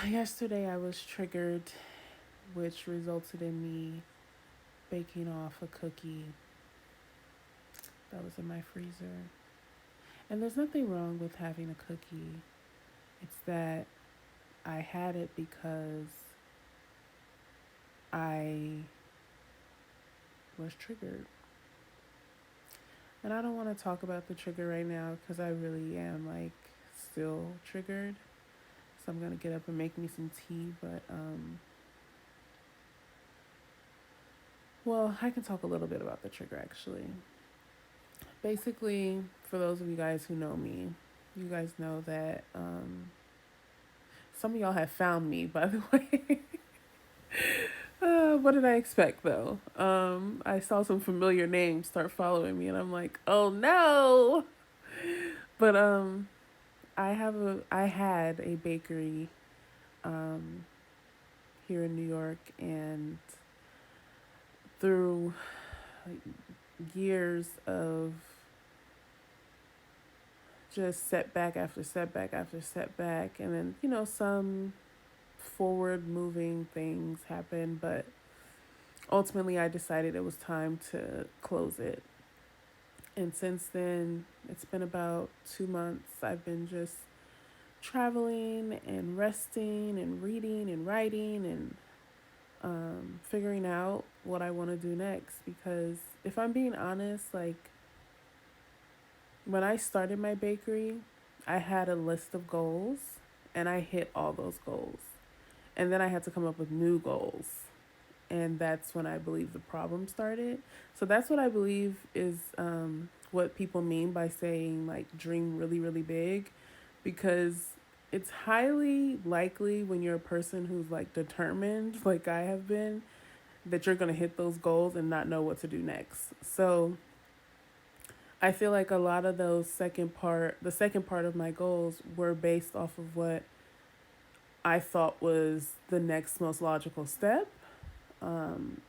Yesterday I was triggered, which resulted in me baking off a cookie that was in my freezer. And there's nothing wrong with having a cookie. It's that I had it because I was triggered. And I don't want to talk about the trigger right now because I really am still triggered. So I'm going to get up and make me some tea, but well, I can talk a little bit about the trigger actually. Basically, for those of you guys who know me, you guys know that some of y'all have found me, by the way. What did I expect though? I saw some familiar names start following me, and I'm like, oh no! But I had a bakery um, here in New York, and through years of just setback after setback after setback, and then some forward moving things happen, but ultimately I decided it was time to close it. And since then, it's been about 2 months. I've been just traveling and resting and reading and writing and figuring out what I want to do next. Because if I'm being honest, when I started my bakery, I had a list of goals and I hit all those goals. And then I had to come up with new goals. And that's when I believe the problem started. So that's what I believe is what people mean by saying dream really, really big, because it's highly likely when you're a person who's determined, like I have been, that you're going to hit those goals and not know what to do next. So I feel like a lot of the second part of my goals were based off of what I thought was the next most logical step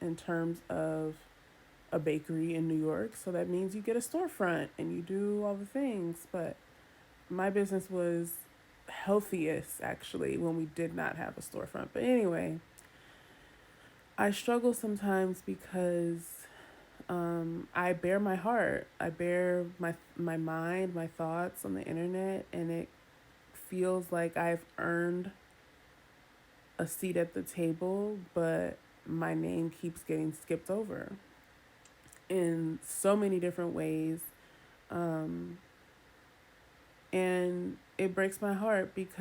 in terms of a bakery in New York. So that means you get a storefront and you do all the things. But my business was healthiest actually when we did not have a storefront. But anyway, I struggle sometimes because I bear my heart. I bear my mind, my thoughts on the internet, and it feels like I've earned a seat at the table, but my name keeps getting skipped over in so many different ways. Um, and it breaks my heart because